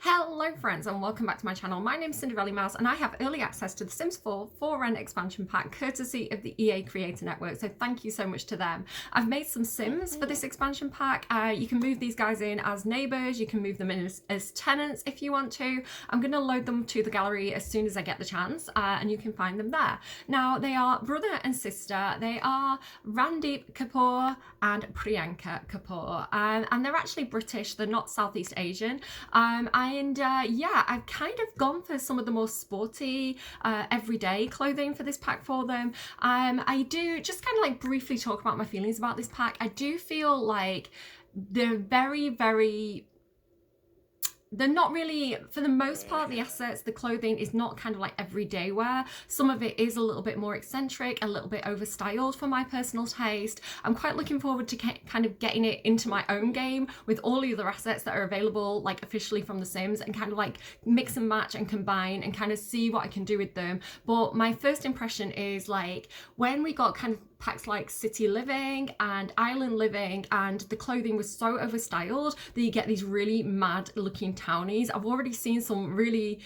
Hello friends and welcome back to my channel. My name is Cinderellimouse and I have early access to The Sims 4 for Rent expansion pack courtesy of the EA Creator Network, so thank you so much to them. I've made some Sims for this expansion pack. You can move these guys in as neighbours, you can move them in as tenants if you want to. I'm going to load them to the gallery as soon as I get the chance and you can find them there. Now they are brother and sister. They are Randeep Kapoor and Priyanka Kapoor and they're actually British, they're not Southeast Asian. Yeah, I've kind of gone for some of the more sporty, everyday clothing for this pack for them. I do just kind of like briefly talk about my feelings about this pack. I do feel like they're they're not really, for the most part, the assets, the clothing is not kind of like everyday wear. Some of it is a little bit more eccentric, a little bit overstyled for my personal taste. I'm quite looking forward to kind of getting it into my own game with all the other assets that are available, like officially from The Sims, and kind of like mix and match and combine and kind of see what I can do with them. But my first impression is like when we got kind of packs like City Living and Island Living and the clothing was so overstyled that you get these really mad looking townies. I've already seen some really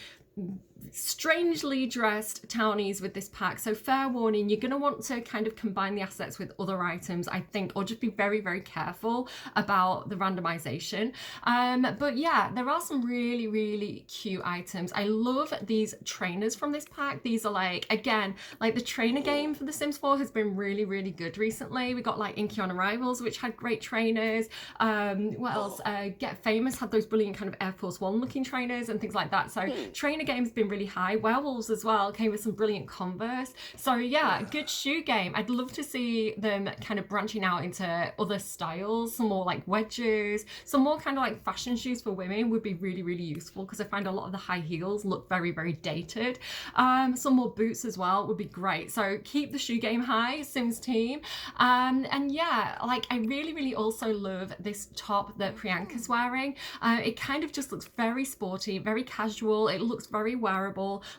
strangely dressed townies with this pack, so fair warning, you're going to want to kind of combine the assets with other items, I think, or just be very careful about the randomization. But yeah, there are some really cute items. I love these trainers from this pack. These are like, again, like the trainer game for The Sims 4 has been really good recently. We got like Inky on Arrivals, which had great trainers. What else? Get Famous had those brilliant kind of Air Force One looking trainers and things like that. So trainer game's been really high. Werewolves as well came with some brilliant Converse. So yeah, good shoe game. I'd love to see them kind of branching out into other styles, some more like wedges, some more kind of like fashion shoes for women would be really useful, because I find a lot of the high heels look very dated. Some more boots as well would be great. So keep the shoe game high, Sims team. And yeah, like I really also love this top that Priyanka's wearing. It kind of just looks very sporty, very casual. It looks very wearable.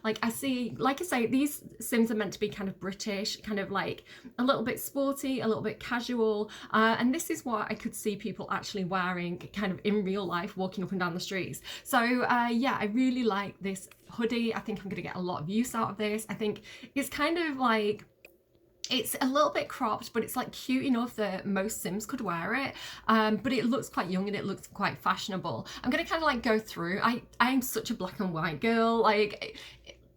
Like I say, these Sims are meant to be kind of British, kind of like a little bit sporty, a little bit casual. And this is what I could see people actually wearing kind of in real life, walking up and down the streets. So yeah, I really like this hoodie. I think I'm going to get a lot of use out of this. I think it's kind of like, it's a little bit cropped, but it's like cute enough that most Sims could wear it. But it looks quite young and it looks quite fashionable. I'm going to kind of like go through. I'm such a black and white girl. Like,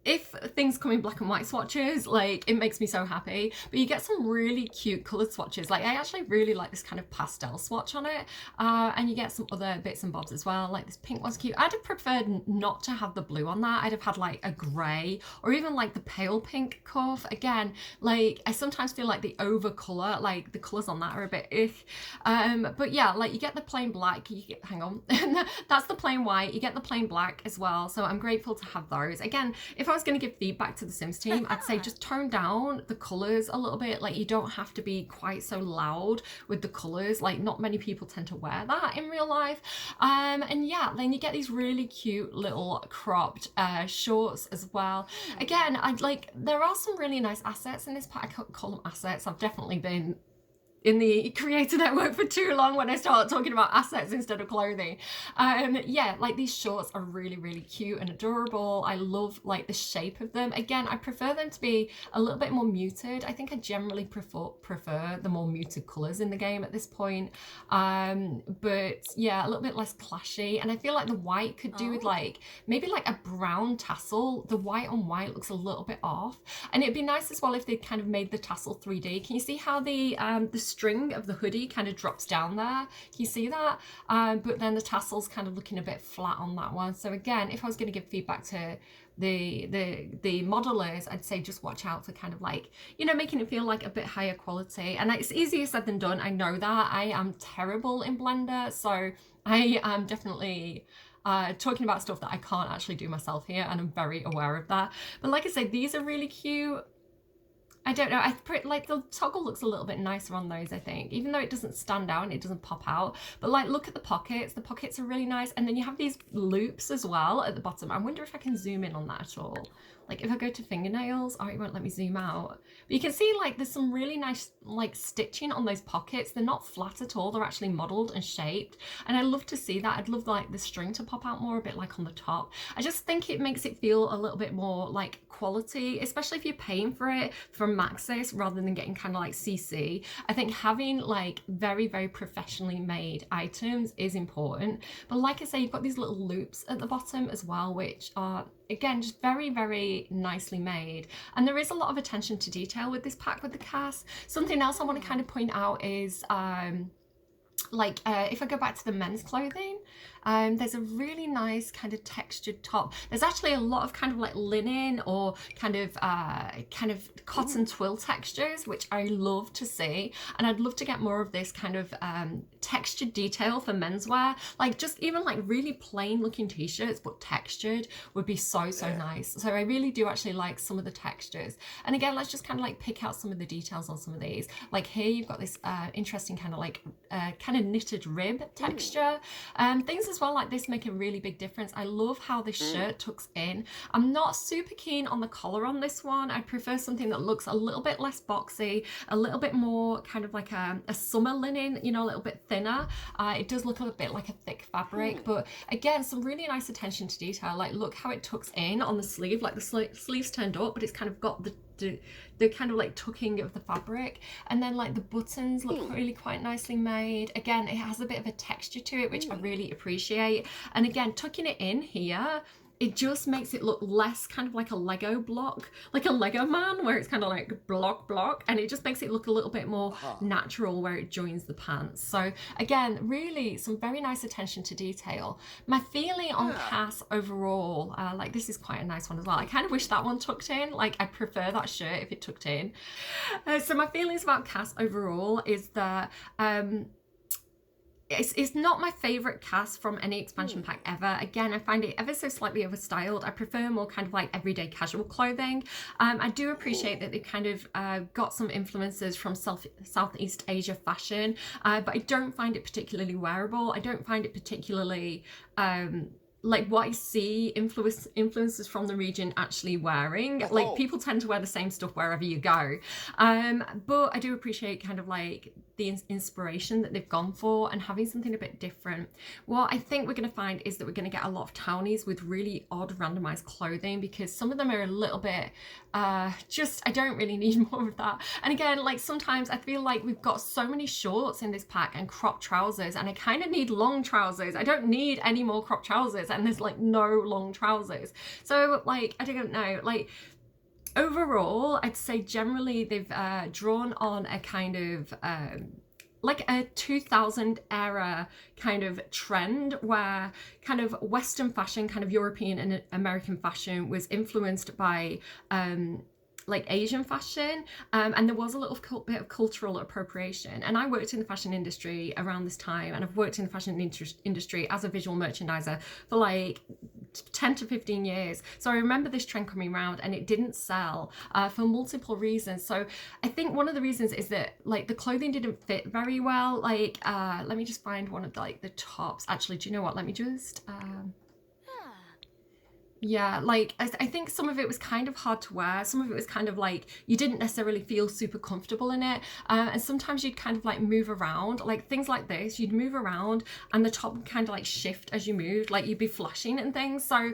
if things come in black and white swatches, like it makes me so happy. But you get some really cute coloured swatches. Like I actually really like this kind of pastel swatch on it. And you get some other bits and bobs as well. Like this pink one's cute. I'd have preferred not to have the blue on that. I'd have had like a grey or even like the pale pink cuff. Again, like I sometimes feel like the over colour, like the colours on that are a bit but yeah, like you get the plain black, hang on, that's the plain white, you get the plain black as well. So I'm grateful to have those. Again, if I was going to give feedback to the Sims team, I'd say just tone down the colours a little bit. Like you don't have to be quite so loud with the colours. Like not many people tend to wear that in real life. And yeah, then you get these really cute little cropped shorts as well. Again, there are some really nice assets in this pack. I can't call them assets. I've definitely been in the Creator Network for too long when I start talking about assets instead of clothing. Yeah, like these shorts are really cute and adorable. I love like the shape of them. Again, I prefer them to be a little bit more muted. I think I generally prefer the more muted colours in the game at this point. But yeah, a little bit less clashy. And I feel like the white could do with like, maybe like a brown tassel. The white on white looks a little bit off. And it'd be nice as well if they kind of made the tassel 3D. Can you see how the string of the hoodie kind of drops down there? Can you see that? But then the tassel's kind of looking a bit flat on that one. So again, if I was going to give feedback to the modelers, I'd say just watch out for kind of like, you know, making it feel like a bit higher quality. And it's easier said than done. I know that. I am terrible in Blender, so I am definitely talking about stuff that I can't actually do myself here, and I'm very aware of that. But like I said, these are really cute. I don't know, like the toggle looks a little bit nicer on those, I think, even though it doesn't stand out and it doesn't pop out. But like, look at the pockets are really nice. And then you have these loops as well at the bottom. I wonder if I can zoom in on that at all. like if I go to fingernails, oh, it won't let me zoom out. But you can see like there's some really nice like stitching on those pockets. They're not flat at all. They're actually modeled and shaped. And I love to see that. I'd love like the string to pop out more, a bit like on the top. I just think it makes it feel a little bit more like quality, especially if you're paying for it from Maxis rather than getting kind of like CC. I think having like very, very professionally made items is important. But like I say, you've got these little loops at the bottom as well, which are again just very, very nicely made. And there is a lot of attention to detail with this pack with the cast. Something else I want to kind of point out is if I go back to the men's clothing, there's a really nice kind of textured top. There's actually a lot of kind of like linen or kind of cotton twill textures, which I love to see. And I'd love to get more of this kind of textured detail for menswear. Like just even like really plain looking t-shirts, but textured would be so nice. So I really do actually like some of the textures. And again, let's just kind of like pick out some of the details on some of these. Like here you've got this interesting kind of like kind of knitted rib texture. Things as well like this make a really big difference. I love how this shirt tucks in. I'm not super keen on the collar on this one. I prefer something that looks a little bit less boxy, a little bit more kind of like a summer linen, you know, a little bit thinner. It does look a bit like a thick fabric, but again, some really nice attention to detail. Like look how it tucks in on the sleeve, like the sleeve's turned up, but it's kind of got the kind of like tucking of the fabric, and then like the buttons look really quite nicely made. Again, it has a bit of a texture to it, which I really appreciate. And again, tucking it in here, it just makes it look less kind of like a Lego block, like a Lego man, where it's kind of like block, and it just makes it look a little bit more natural where it joins the pants. So again, really some very nice attention to detail. My feeling on Cass overall, like this is quite a nice one as well. I kind of wish that one tucked in. Like I prefer that shirt if it tucked in. So my feelings about Cass overall is that it's not my favorite cast from any expansion pack ever. Again, I find it ever so slightly overstyled. I prefer more kind of like everyday casual clothing. I do appreciate that they kind of got some influences from Southeast Asia fashion, but I don't find it particularly wearable. I don't find it particularly like what I see influences from the region actually wearing. Like people tend to wear the same stuff wherever you go. But I do appreciate kind of like the inspiration that they've gone for and having something a bit different. What I think we're going to find is that we're going to get a lot of townies with really odd randomized clothing, because some of them are a little bit just, I don't really need more of that. And again, like sometimes I feel like we've got so many shorts in this pack and crop trousers, and I kind of need long trousers. I don't need any more crop trousers, and there's like no long trousers. So like, I don't know, like overall, I'd say generally they've drawn on a kind of like a 2000 era kind of trend where kind of Western fashion, kind of European and American fashion was influenced by like Asian fashion, and there was a little bit of cultural appropriation. And I worked in the fashion industry around this time, and I've worked in the fashion industry as a visual merchandiser for like 10 to 15 years. So I remember this trend coming around, and it didn't sell for multiple reasons. So I think one of the reasons is that like the clothing didn't fit very well. Like let me just find one of like the tops. Actually, do you know what? Let me just yeah, like I think some of it was kind of hard to wear. Some of it was kind of like you didn't necessarily feel super comfortable in it. And sometimes you'd kind of like move around, like things like this, you'd move around and the top would kind of like shift as you moved, like you'd be flashing and things. So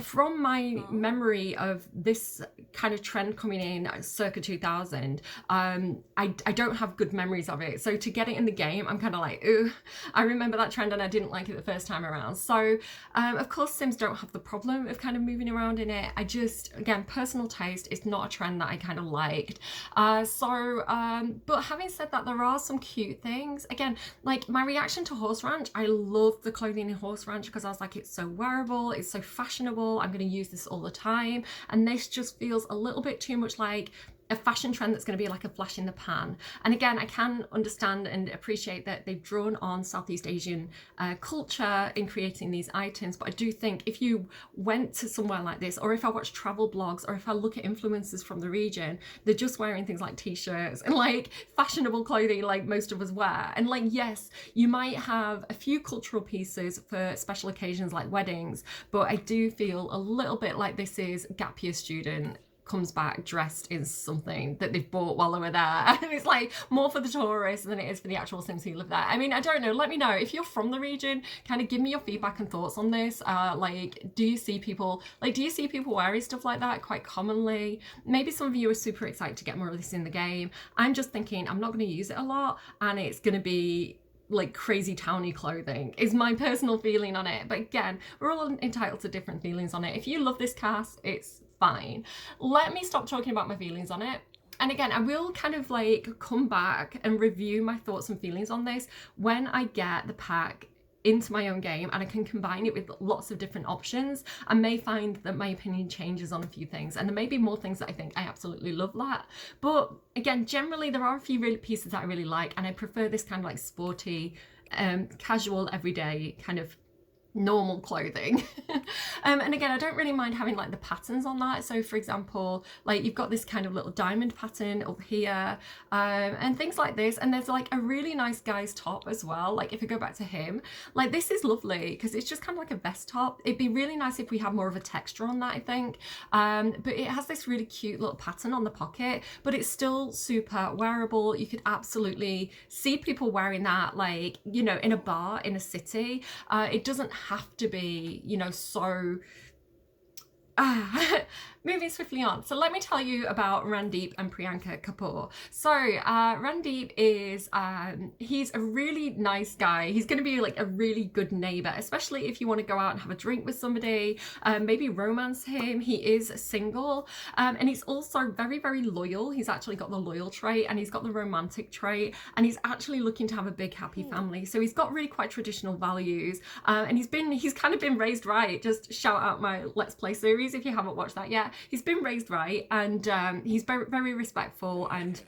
from my memory of this kind of trend coming in circa 2000, I don't have good memories of it. So to get it in the game, I'm kind of like, ooh, I remember that trend and I didn't like it the first time around. So of course Sims don't have the problem of kind of moving around in it. I just, again, personal taste, it's not a trend that I kind of liked. But having said that, there are some cute things. Again, like my reaction to Horse Ranch, I love the clothing in Horse Ranch because I was like, it's so wearable, it's so fashionable, I'm going to use this all the time. And this just feels a little bit too much like a fashion trend that's going to be like a flash in the pan. And again, I can understand and appreciate that they've drawn on Southeast Asian culture in creating these items, but I do think if you went to somewhere like this, or if I watch travel blogs, or if I look at influencers from the region, they're just wearing things like t-shirts and like fashionable clothing like most of us wear. And like, yes, you might have a few cultural pieces for special occasions like weddings, but I do feel a little bit like this is gap year student comes back dressed in something that they've bought while they were there, and it's like more for the tourists than it is for the actual Sims who live there. I mean, I don't know, let me know if you're from the region, kind of give me your feedback and thoughts on this. Like, do you see people wearing stuff like that quite commonly? Maybe some of you are super excited to get more of this in the game. I'm just thinking I'm not going to use it a lot, and it's going to be like crazy towny clothing is my personal feeling on it. But again, we're all entitled to different feelings on it. If you love this cast, it's fine. Let me stop talking about my feelings on it. And again, I will kind of like come back and review my thoughts and feelings on this when I get the pack into my own game and I can combine it with lots of different options. I may find that my opinion changes on a few things, and there may be more things that I think I absolutely love that. But again, generally there are a few really pieces that I really like, and I prefer this kind of like sporty, casual, everyday kind of normal clothing. And again, I don't really mind having like the patterns on that. So for example, like you've got this kind of little diamond pattern up here, and things like this, and there's like a really nice guy's top as well. Like if I go back to him, like this is lovely because it's just kind of like a vest top. It'd be really nice if we had more of a texture on that, I think. But it has this really cute little pattern on the pocket, but it's still super wearable. You could absolutely see people wearing that, like, you know, in a bar in a city. It doesn't have to be, you know, so moving swiftly on. So let me tell you about Randeep and Priyanka Kapoor. So Randeep is, he's a really nice guy. He's going to be like a really good neighbor, especially if you want to go out and have a drink with somebody, maybe romance him. He is single, and he's also very, very loyal. He's actually got the loyal trait, and he's got the romantic trait, and he's actually looking to have a big happy family. So he's got really quite traditional values, and he's kind of been raised right. Just shout out my Let's Play series if you haven't watched that yet. He's been raised right, and he's very, very respectful, and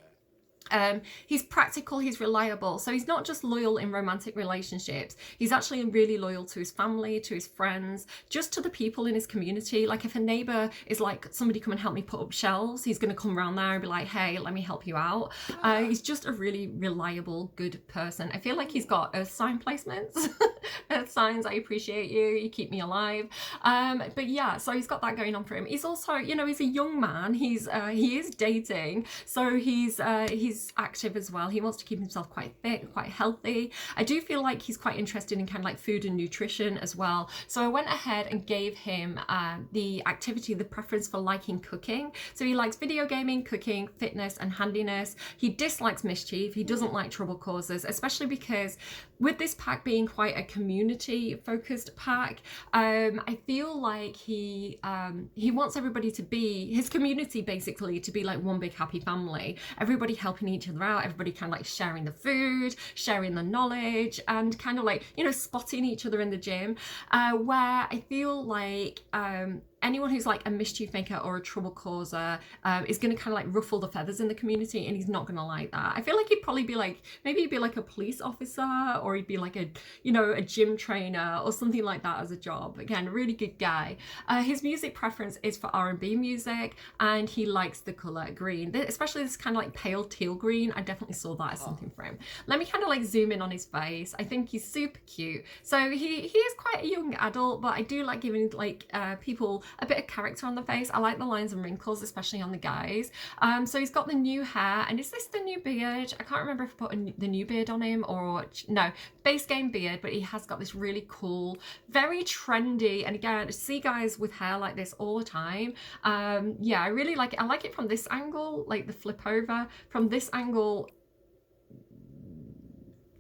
he's practical, he's reliable. So he's not just loyal in romantic relationships, he's actually really loyal to his family, to his friends, just to the people in his community. Like if a neighbor is like, somebody come and help me put up shelves, he's going to come around there and be like, hey, let me help you out. He's just a really reliable, good person. I feel like he's got earth sign placements. Earth signs, I appreciate you, you keep me alive. But yeah, so he's got that going on for him. He's also, you know, he's a young man, he is dating, so he's active as well. He wants to keep himself quite fit, quite healthy. I do feel like he's quite interested in kind of like food and nutrition as well. So I went ahead and gave him the preference for liking cooking. So he likes video gaming, cooking, fitness, and handiness. He dislikes mischief. He doesn't like trouble causers, especially because with this pack being quite a community focused pack, I feel like he wants everybody to be, his community basically, to be like one big happy family. Everybody helping each other out, everybody kind of like sharing the food, sharing the knowledge, and kind of like, you know, spotting each other in the gym, where I feel like anyone who's like a mischief maker or a trouble causer is going to kind of like ruffle the feathers in the community, and he's not going to like that. I feel like he'd probably be like, maybe he'd be like a police officer, or he'd be like a, you know, a gym trainer or something like that as a job. Again, really good guy. His music preference is for R&B music, and he likes the color green, especially this kind of like pale teal green. I definitely saw that as something for him. Let me kind of like zoom in on his face. I think he's super cute. So he is quite a young adult, but I do like giving like people a bit of character on the face. I like the lines and wrinkles, especially on the guys. So he's got the new hair, and is this the new beard? I can't remember if I put the new beard on him or no, base game beard, but he has got this really cool, very trendy, and again, I see guys with hair like this all the time. Yeah, I really like it. I like it from this angle, like the flip over. From this angle,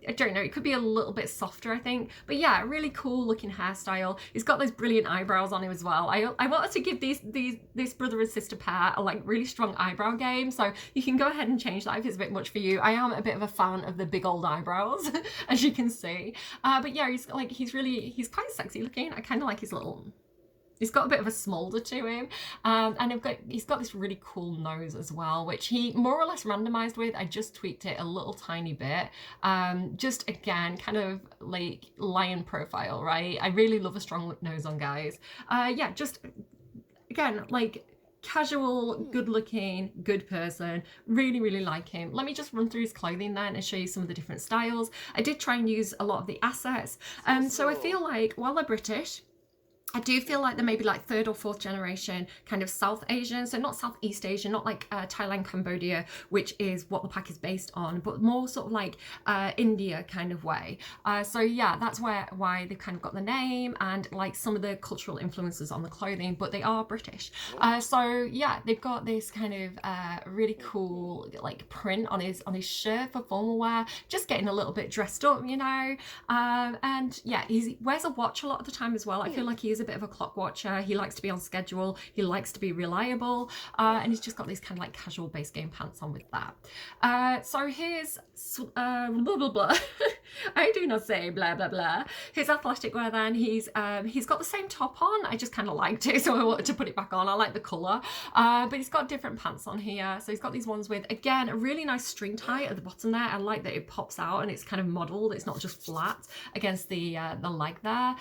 I don't know, it could be a little bit softer, I think. But yeah, really cool looking hairstyle. He's got those brilliant eyebrows on him as well. I wanted to give this brother and sister pair a like really strong eyebrow game. So you can go ahead and change that if it's a bit much for you. I am a bit of a fan of the big old eyebrows, as you can see. But yeah, he's quite sexy looking. I kind of like his little He's got a bit of a smolder to him, and he's got this really cool nose as well, which he more or less randomized with. I just tweaked it a little tiny bit. Just again, kind of like lion profile, right? I really love a strong nose on guys. Yeah, just again, like casual, good looking, good person. Really, really like him. Let me just run through his clothing then and show you some of the different styles. I did try and use a lot of the assets. So I feel like while they're British, I do feel like they're maybe like third or fourth generation kind of South Asian, so not Southeast Asian, not like Thailand, Cambodia, which is what the pack is based on, but more sort of like India kind of way. So yeah, that's why they've kind of got the name and like some of the cultural influences on the clothing, but they are British. So yeah, they've got this kind of really cool like print on his shirt for formal wear, just getting a little bit dressed up, you know. And yeah, he wears a watch a lot of the time as well. I feel like he is a bit of a clock watcher. He likes to be on schedule. He likes to be reliable. And he's just got these kind of like casual base game pants on with that. So here's blah, blah, blah. I do not say blah, blah, blah. His athletic wear then, he's got the same top on. I just kind of liked it, so I wanted to put it back on. I like the colour. But he's got different pants on here. So he's got these ones with, again, a really nice string tie at the bottom there. I like that it pops out and it's kind of modelled. It's not just flat against the leg there.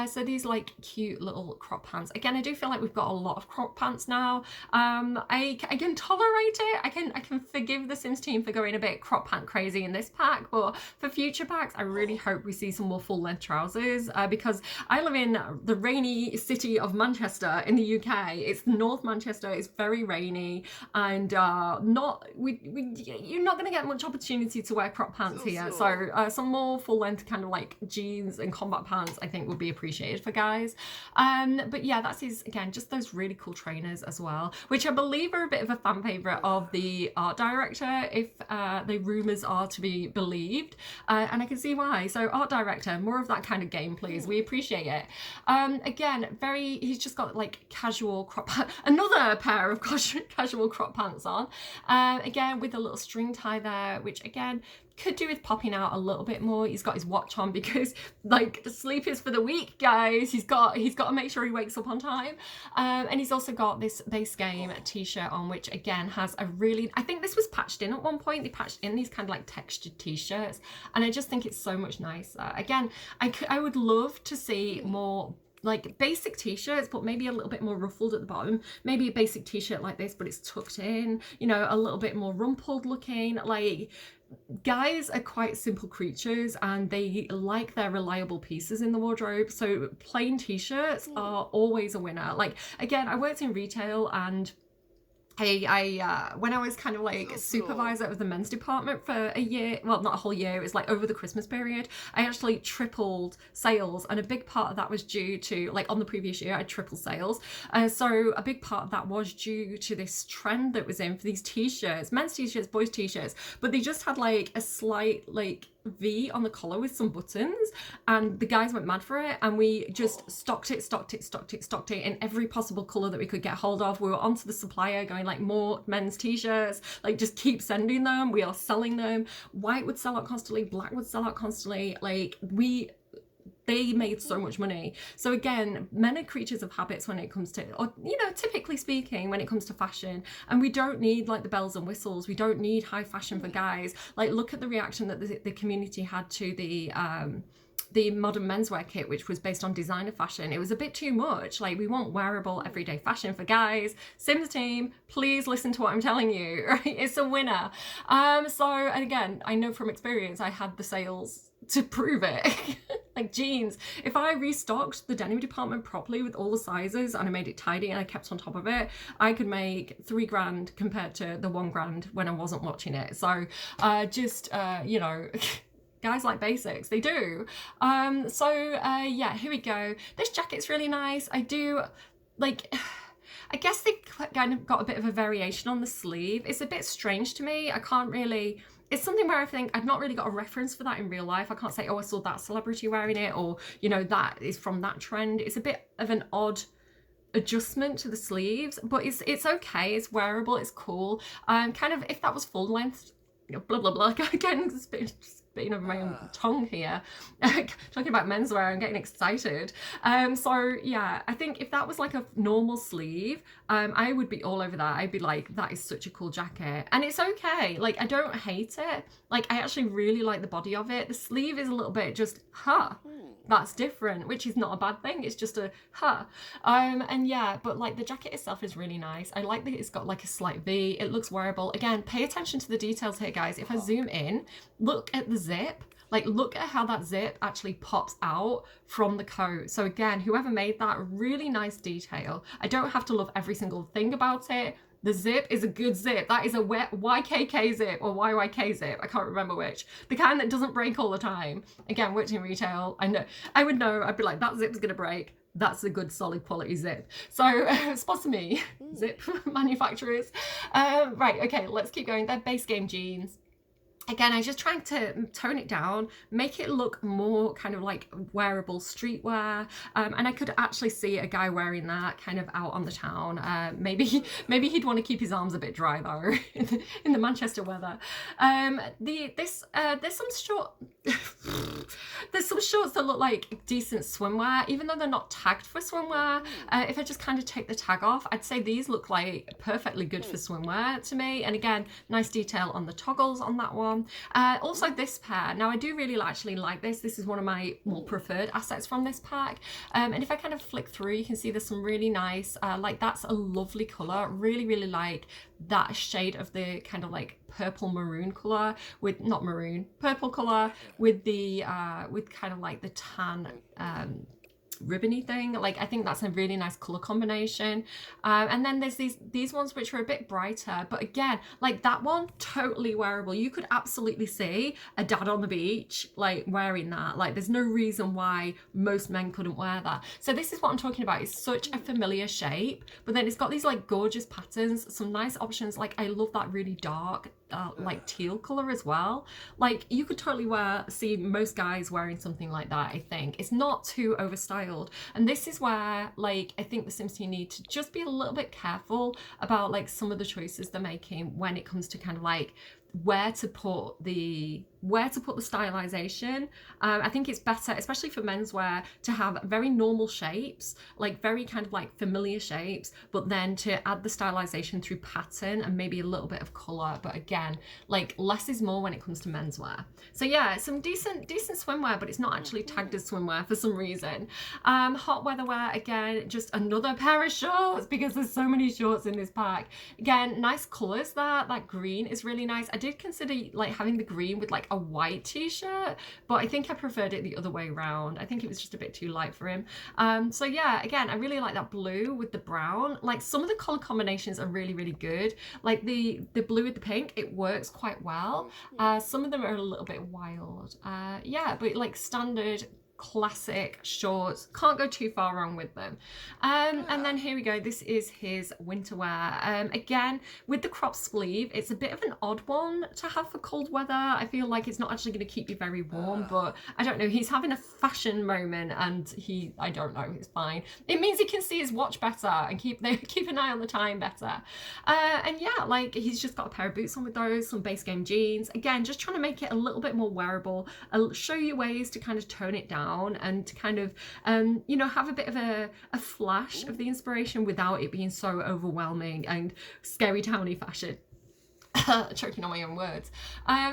So these like cute little crop pants. Again, I do feel like we've got a lot of crop pants now. I can tolerate it. I can forgive the Sims team for going a bit crop pant crazy in this pack, but for future packs, I really hope we see some more full length trousers because I live in the rainy city of Manchester in the UK. It's North Manchester. It's very rainy, and you're not going to get much opportunity to wear crop pants here. So some more full length kind of like jeans and combat pants I think would be appreciated for guys. But yeah, that's his, again, just those really cool trainers as well, which I believe are a bit of a fan favorite of the art director, if the rumors are to be believed, and I can see why. So art director, more of that kind of game please, we appreciate it. Again, he's just got like casual crop another pair of casual crop pants on, again with a little string tie there, which again could do with popping out a little bit more. He's got his watch on because like sleep is for the weak, guys. He's got to make sure he wakes up on time. And he's also got this base game t-shirt on, which again has a really, I think this was patched in at one point. They patched in these kind of like textured t-shirts, and I just think it's so much nicer. Again, I would love to see more like basic t-shirts, but maybe a little bit more ruffled at the bottom. Maybe a basic t-shirt like this, but it's tucked in, you know, a little bit more rumpled looking. Like, guys are quite simple creatures and they like their reliable pieces in the wardrobe, so plain t-shirts are always a winner. Like, again, I worked in retail, and I when I was kind of like supervisor of the men's department for a year, well, not a whole year, it was like over the Christmas period, I actually tripled sales, and a big part of that was due to, like, on the previous year I tripled sales, so a big part of that was due to this trend that was in for these t-shirts, men's t-shirts, boys t-shirts, but they just had like a slight like V on the collar with some buttons, and the guys went mad for it, and we just stocked it in every possible color that we could get hold of. We were onto the supplier going like, more men's t-shirts, like just keep sending them, we are selling them. White would sell out constantly, black would sell out constantly, like they made so much money. So again, men are creatures of habits when it comes to, or, you know, typically speaking, when it comes to fashion, and we don't need like the bells and whistles. We don't need high fashion for guys. Like, look at the reaction that the community had to the modern menswear kit, which was based on designer fashion. It was a bit too much. Like, we want wearable everyday fashion for guys. Sims team, please listen to what I'm telling you, right? It's a winner. So again, I know from experience, I had the sales to prove it. Like jeans, if I restocked the denim department properly with all the sizes and I made it tidy and I kept on top of it, I could make $3,000 compared to the $1,000 when I wasn't watching it. So you know, guys like basics, they do. Yeah, here we go. This jacket's really nice. I do like, I guess they've kind of got a bit of a variation on the sleeve. It's a bit strange to me. I can't really, it's something where I think I've not really got a reference for that in real life. I can't say, oh, I saw that celebrity wearing it, or, you know, that is from that trend. It's a bit of an odd adjustment to the sleeves, but it's okay. It's wearable. It's cool. Kind of, if that was full length, you know, blah, blah, blah. Again, it's a bit spitting over my own tongue here. Talking about menswear, I'm getting excited. So yeah, I think if that was like a normal sleeve, I would be all over that. I'd be like, that is such a cool jacket. And it's okay. Like, I don't hate it. Like, I actually really like the body of it. The sleeve is a little bit just, that's different, which is not a bad thing. It's just a and yeah, but like the jacket itself is really nice. I like that it's got like a slight V. It looks wearable. Again, pay attention to the details here, guys. If I zoom in, look at the zip. Like, look at how that zip actually pops out from the coat. So again, whoever made that, really nice detail. I don't have to love every single thing about it. The zip is a good zip. That is a YKK zip or YYK zip. I can't remember which. The kind that doesn't break all the time. Again, worked in retail. I know. I would know. I'd be like, that zip's gonna break. That's a good solid quality zip. So spot to me, zip manufacturers. Right, okay, let's keep going. They're base game jeans. Again, I'm just trying to tone it down, make it look more kind of like wearable streetwear. And I could actually see a guy wearing that kind of out on the town. Maybe he'd want to keep his arms a bit dry though, in the Manchester weather. There's some shorts that look like decent swimwear, even though they're not tagged for swimwear. If I just kind of take the tag off, I'd say these look like perfectly good for swimwear to me. And again, nice detail on the toggles on that one. Also this pair, now I do really actually like this. This is one of my more preferred assets from this pack. And if I kind of flick through, you can see there's some really nice, like that's a lovely color. Really, really like that shade of the kind of like purple maroon color with, not maroon, purple color with the, with kind of like the tan, ribbony thing. Like, I think that's a really nice color combination. And then there's these ones which are a bit brighter, but again, like that one, totally wearable. You could absolutely see a dad on the beach like wearing that. Like, there's no reason why most men couldn't wear that. So this is what I'm talking about. It's such a familiar shape, but then it's got these like gorgeous patterns, some nice options. Like, I love that really dark like teal color as well. Like, you could totally see most guys wearing something like that. I think it's not too overstyled, and this is where like I think the Sims team need to just be a little bit careful about like some of the choices they're making when it comes to kind of like where to put the stylization. I think it's better, especially for menswear, to have very normal shapes, like very kind of like familiar shapes, but then to add the stylization through pattern and maybe a little bit of color. But again, like less is more when it comes to menswear. So yeah, some decent swimwear, but it's not actually tagged as swimwear for some reason. Hot weather wear, again, just another pair of shorts because there's so many shorts in this pack. Again, nice colors there. That green is really nice. I did consider like having the green with like a white t-shirt, but I think I preferred it the other way around. I think it was just a bit too light for him. So yeah, again, I really like that blue with the brown. Like, some of the color combinations are really, really good. Like the blue with the pink, it works quite well. Some of them are a little bit wild. Yeah, but like standard classic shorts, can't go too far wrong with them. And then here we go, this is his winter wear. Again, with the crop sleeve, it's a bit of an odd one to have for cold weather. I feel like it's not actually going to keep you very warm, but I don't know, he's having a fashion moment and I don't know, it's fine. It means he can see his watch better and keep an eye on the time better. And yeah, like he's just got a pair of boots on with those, some base game jeans. Again, just trying to make it a little bit more wearable. I'll show you ways to kind of tone it down and to kind of you know, have a bit of a flash of the inspiration without it being so overwhelming and scary towny fashion. Choking on my own words.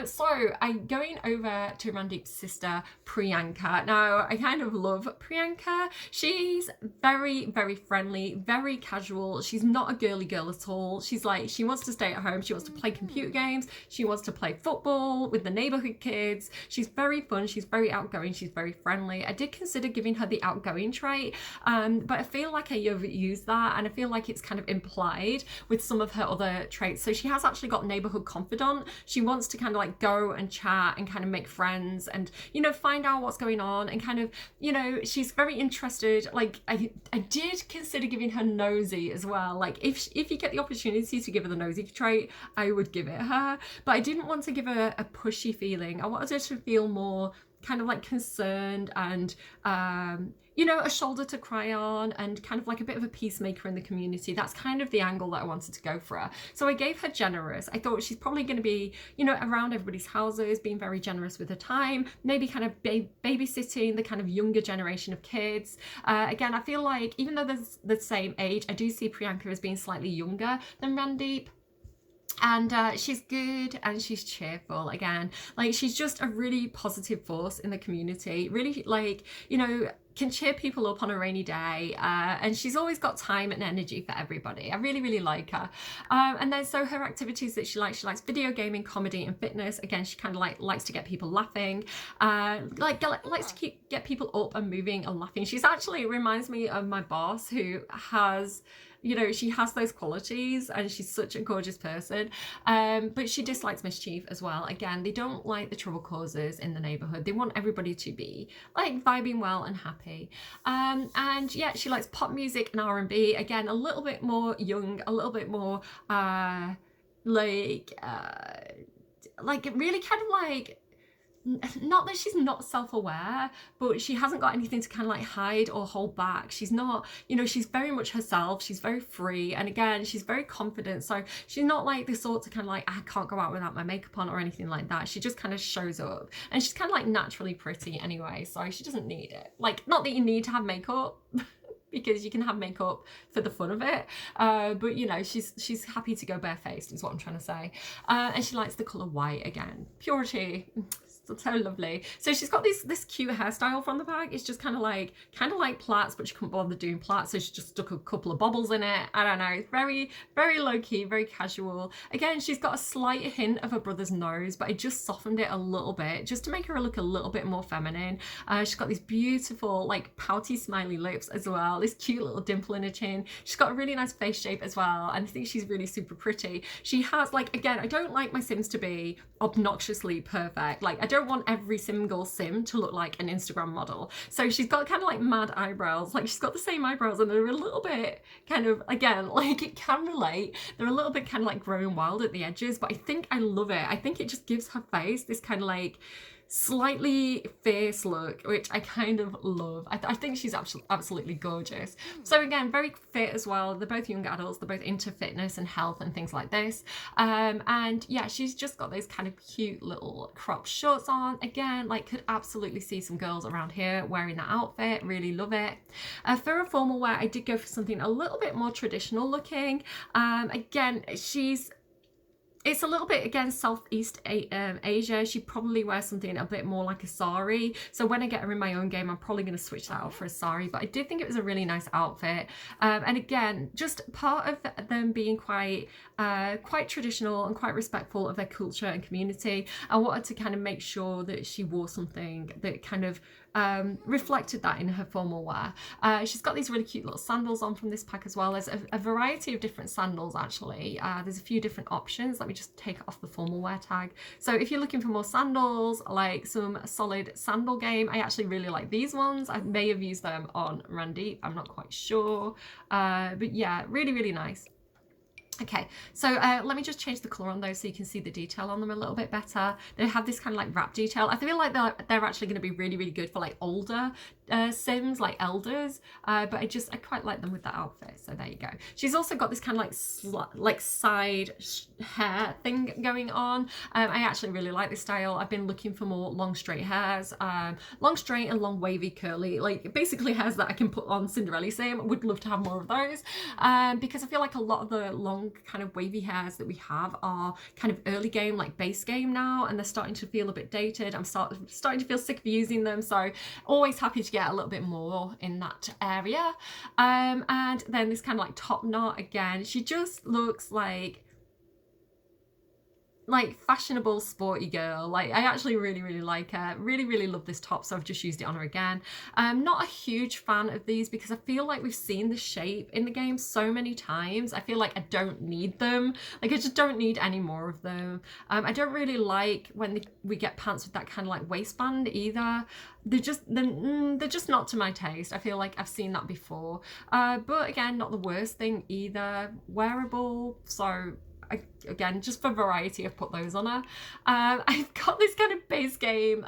So I'm going over to Randeep's sister Priyanka. Now, I kind of love Priyanka. She's very, very friendly, very casual. She's not a girly girl at all. She's like, she wants to stay at home. She wants to play computer games. She wants to play football with the neighborhood kids. She's very fun. She's very outgoing. She's very friendly. I did consider giving her the outgoing trait, but I feel like I overused that, and I feel like it's kind of implied with some of her other traits. So she has actually got neighborhood confidant. She wants to kind of like go and chat and kind of make friends and, you know, find out what's going on and kind of, you know, she's very interested. Like I did consider giving her nosy as well. Like if you get the opportunity to give her the nosy trait, I would give it her, but I didn't want to give her a pushy feeling. I wanted her to feel more kind of like concerned and you know, a shoulder to cry on and kind of like a bit of a peacemaker in the community. That's kind of the angle that I wanted to go for her. So I gave her generous. I thought she's probably going to be, you know, around everybody's houses, being very generous with her time, maybe kind of babysitting the kind of younger generation of kids. Again, I feel like even though they're the same age, I do see Priyanka as being slightly younger than Randeep. And she's good and she's cheerful. Again, like she's just a really positive force in the community, really, like, you know, can cheer people up on a rainy day, and she's always got time and energy for everybody. I really, really like her. And then so her activities that she likes video gaming, comedy and fitness. Again, she kind of like likes to get people laughing, likes to get people up and moving and laughing. She's actually, it reminds me of my boss, who has, you know, she has those qualities and she's such a gorgeous person, but she dislikes mischief as well. Again, they don't like the trouble causers in the neighborhood. They want everybody to be like vibing well and happy. And yeah, she likes pop music and R&B. Again, a little bit more young, a little bit more like really kind of like, not that she's not self-aware, but she hasn't got anything to kind of like hide or hold back. She's not, you know, she's very much herself. She's very free, and again, she's very confident. So she's not like the sort to kind of like, I can't go out without my makeup on or anything like that. She just kind of shows up, and she's kind of like naturally pretty anyway, so she doesn't need it. Like, not that you need to have makeup because you can have makeup for the fun of it, but you know, she's happy to go barefaced is what I'm trying to say. And she likes the color white. Again, purity. So lovely. So she's got this cute hairstyle from the back. It's just kind of like plaits, but she couldn't bother doing plaits, so she just stuck a couple of bobbles in it. I don't know. It's very, very low key, very casual. Again, she's got a slight hint of her brother's nose, but I just softened it a little bit just to make her look a little bit more feminine. She's got these beautiful, like, pouty, smiley lips as well. This cute little dimple in her chin. She's got a really nice face shape as well, and I think she's really super pretty. She has, like, again, I don't like my Sims to be obnoxiously perfect. Like, I don't want every single Sim to look like an Instagram model. So she's got kind of like mad eyebrows. Like, she's got the same eyebrows, and they're a little bit kind of, again, like, it can relate. They're a little bit kind of like growing wild at the edges, but I think I love it. I think it just gives her face this kind of like slightly fierce look, which I kind of love. I think she's absolutely gorgeous. So again, very fit as well. They're both young adults. They're both into fitness and health and things like this. And yeah, she's just got those kind of cute little crop shorts on. Again, like, could absolutely see some girls around here wearing that outfit. Really love it. For a formal wear, I did go for something a little bit more traditional looking. Again, it's a little bit, again, Southeast Asia. She probably wears something a bit more like a sari. So when I get her in my own game, I'm probably going to switch that out for a sari. But I did think it was a really nice outfit. And again, just part of them being quite traditional and quite respectful of their culture and community, I wanted to kind of make sure that she wore something that kind of reflected that in her formal wear. She's got these really cute little sandals on from this pack as well. There's a variety of different sandals, actually. There's a few different options. Let me just take it off the formal wear tag. So if you're looking for more sandals, like some solid sandal game, I actually really like these ones. I may have used them on Randeep, I'm not quite sure. But yeah, really, really nice. Okay, so let me just change the colour on those so you can see the detail on them a little bit better. They have this kind of like wrap detail. I feel like they're actually going to be really, really good for like older Sims, like elders, but I quite like them with that outfit, so there you go. She's also got this kind of like side hair thing going on. I actually really like this style. I've been looking for more long straight hairs, long straight and long wavy curly, like basically hairs that I can put on Cinderella Sim. Would love to have more of those, because I feel like a lot of the long kind of wavy hairs that we have are kind of early game, like base game now, and they're starting to feel a bit dated. I'm starting to feel sick of using them, so always happy to get a little bit more in that area. And then this kind of like top knot. Again, she just looks like fashionable sporty girl. Like, I actually really, really like her. Really, really love this top, so I've just used it on her again. Not a huge fan of these because I feel like we've seen the shape in the game so many times. I feel like I don't need them. Like, I just don't need any more of them. I don't really like when we get pants with that kind of like waistband either. They're just not to my taste. I feel like I've seen that before. But again, not the worst thing either. Wearable, so again, just for variety, I've put those on her. I've got this kind of base game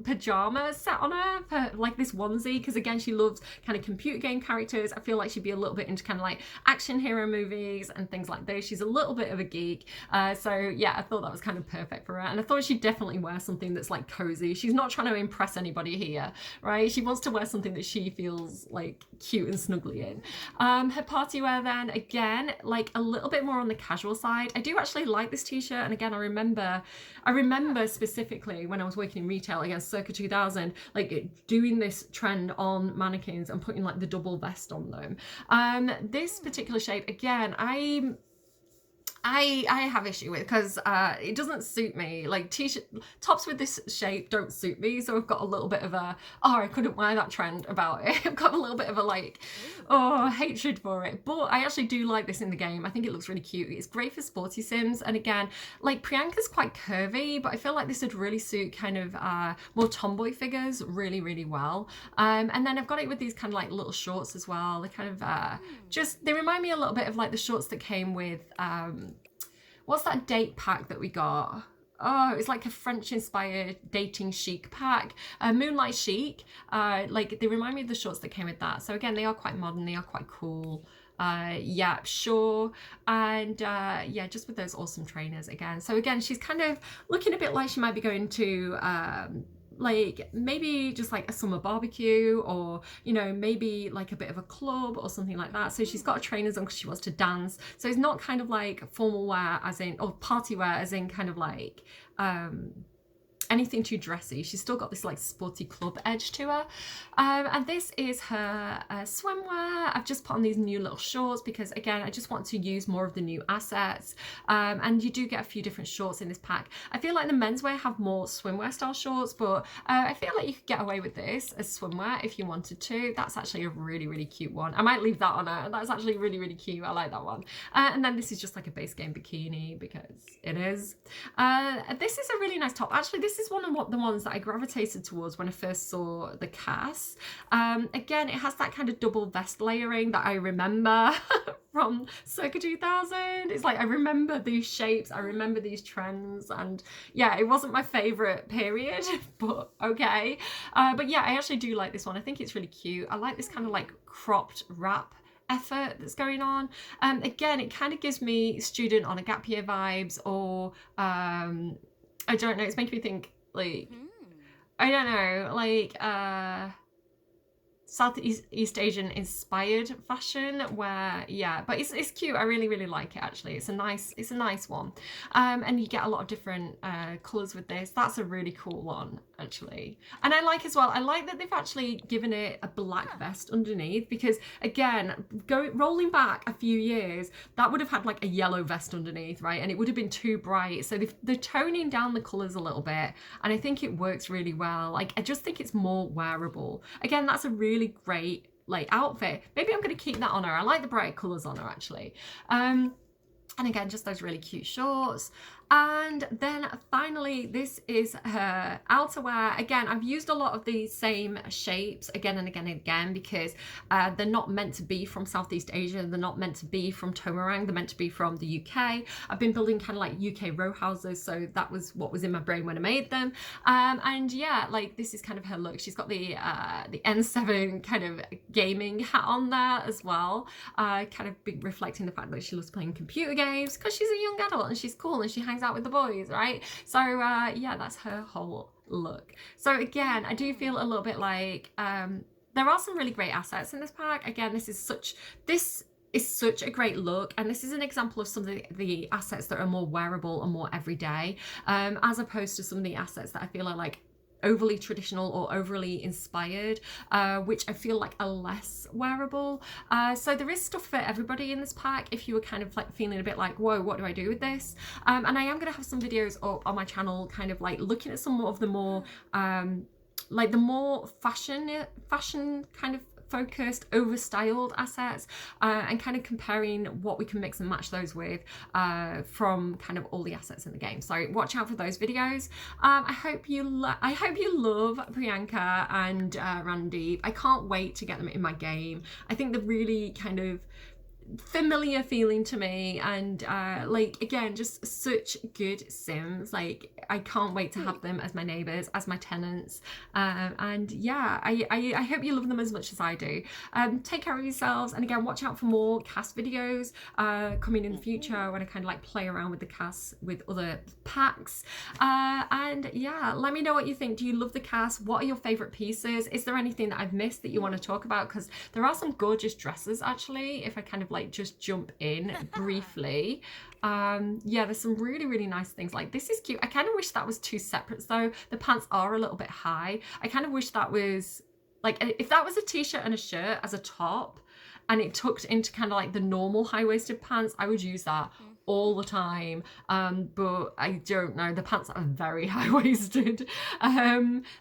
pajama set on her for like this onesie, because again, she loves kind of computer game characters. I feel like she'd be a little bit into kind of like action hero movies and things like this. She's a little bit of a geek. So yeah, I thought that was kind of perfect for her. And I thought she'd definitely wear something that's like cozy. She's not trying to impress anybody here, right? She wants to wear something that she feels like cute and snuggly in. Her party wear then, again, like a little bit more on the casual side. I do actually like this t-shirt, and again, I remember specifically when I was working in retail, again, circa 2000, like doing this trend on mannequins and putting like the double vest on them. This particular shape, again, I have issue with, because it doesn't suit me. Like t-shirt tops with this shape don't suit me, so I've got a little bit of a, oh, I couldn't wear that trend about it. I've got a little bit of a like, oh, hatred for it. But I actually do like this in the game. I think it looks really cute. It's great for sporty sims, and again, like Priyanka's quite curvy, but I feel like this would really suit kind of more tomboy figures really, really well. And then I've got it with these kind of like little shorts as well. They kind of they remind me a little bit of like the shorts that came with what's that date pack that we got? Oh, it's like a French-inspired dating chic pack. Moonlight Chic. Like, they remind me of the shorts that came with that. So again, they are quite modern. They are quite cool. Yeah, sure. And yeah, just with those awesome trainers again. So again, she's kind of looking a bit like she might be going to like maybe just like a summer barbecue, or you know, maybe like a bit of a club or something like that. So she's got trainers on because she wants to dance, so it's not kind of like formal wear as in, or party wear as in kind of like anything too dressy. She's still got this like sporty club edge to her. And this is her swimwear. I've just put on these new little shorts because again, I just want to use more of the new assets. And you do get a few different shorts in this pack. I feel like the menswear have more swimwear style shorts, but I feel like you could get away with this as swimwear if you wanted to. That's actually a really, really cute one. I might leave that on her. That's actually really, really cute. I like that one. And then this is just like a base game bikini because it is. This is a really nice top. Actually, this is one of the ones that I gravitated towards when I first saw the cast. Again, it has that kind of double vest layering that I remember from circa 2000. It's like I remember these shapes, I remember these trends, and yeah, it wasn't my favorite period, but okay. But yeah, I actually do like this one. I think it's really cute. I like this kind of like cropped wrap effort that's going on. Again, it kind of gives me student on a gap year vibes, or I don't know, it's making me think like, I don't know, like Southeast Asian inspired fashion, where yeah, but it's cute. I really, really like it actually. It's a nice one. And you get a lot of different colours with this. That's a really cool one actually. And I like as well, I like that they've actually given it a black vest underneath, because again, rolling back a few years, that would have had like a yellow vest underneath, right? And it would have been too bright. So they're toning down the colours a little bit, and I think it works really well. Like, I just think it's more wearable. Again, that's a really great like outfit. Maybe I'm going to keep that on her. I like the bright colours on her actually. And again, just those really cute shorts. And then finally, this is her outerwear. Again, I've used a lot of the same shapes again and again and again, because they're not meant to be from Southeast Asia. They're not meant to be from Tomarang. They're meant to be from the UK. I've been building kind of like UK row houses, so that was what was in my brain when I made them. And yeah, like this is kind of her look. She's got the N7 kind of gaming hat on there as well, kind of reflecting the fact that she loves playing computer games because she's a young adult and she's cool and she hangs out with the boys, right? So yeah, that's her whole look. So again, I do feel a little bit like there are some really great assets in this pack. Again, this is such a great look, and this is an example of some of the assets that are more wearable and more everyday, as opposed to some of the assets that I feel are like overly traditional or overly inspired, which I feel like are less wearable. So there is stuff for everybody in this pack if you were kind of like feeling a bit like, whoa, what do I do with this? And I am going to have some videos on my channel kind of like looking at some of the more like the more fashion kind of focused, overstyled assets, and kind of comparing what we can mix and match those with from kind of all the assets in the game. So watch out for those videos. I hope you love Priyanka and Randeep. I can't wait to get them in my game. I think they're really kind of familiar feeling to me, and like, again, just such good Sims. Like, I can't wait to have them as my neighbours, as my tenants, and yeah, I hope you love them as much as I do. Take care of yourselves, and again, watch out for more cast videos coming in the future when I kind of like play around with the cast with other packs, and yeah, let me know what you think. Do you love the cast? What are your favourite pieces? Is there anything that I've missed that you want to talk about? Because there are some gorgeous dresses, actually, if I kind of like just jump in briefly. Yeah, there's some really nice things. Like, this is cute. I kind of wish that was two separates though. The pants are a little bit high. I kind of wish that was like, if that was a t-shirt and a shirt as a top and it tucked into kind of like the normal high-waisted pants, I would use that all the time, but I don't know, the pants are very high-waisted.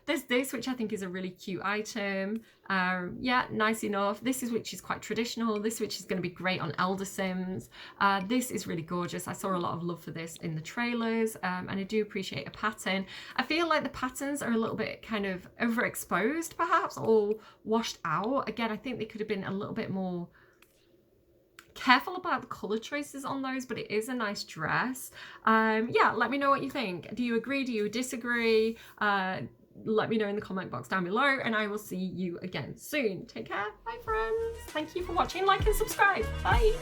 There's this, which I think is a really cute item. Yeah, nice enough. This is, which is quite traditional. This, which is going to be great on Elder Sims. This is really gorgeous. I saw a lot of love for this in the trailers, and I do appreciate a pattern. I feel like the patterns are a little bit kind of overexposed, perhaps, or washed out. Again, I think they could have been a little bit more careful about the color choices on those, but it is a nice dress. Yeah, let me know what you think. Do you agree? Do you disagree? Let me know in the comment box down below, and I will see you again soon. Take care. Bye, friends. Thank you for watching. Like and subscribe. Bye.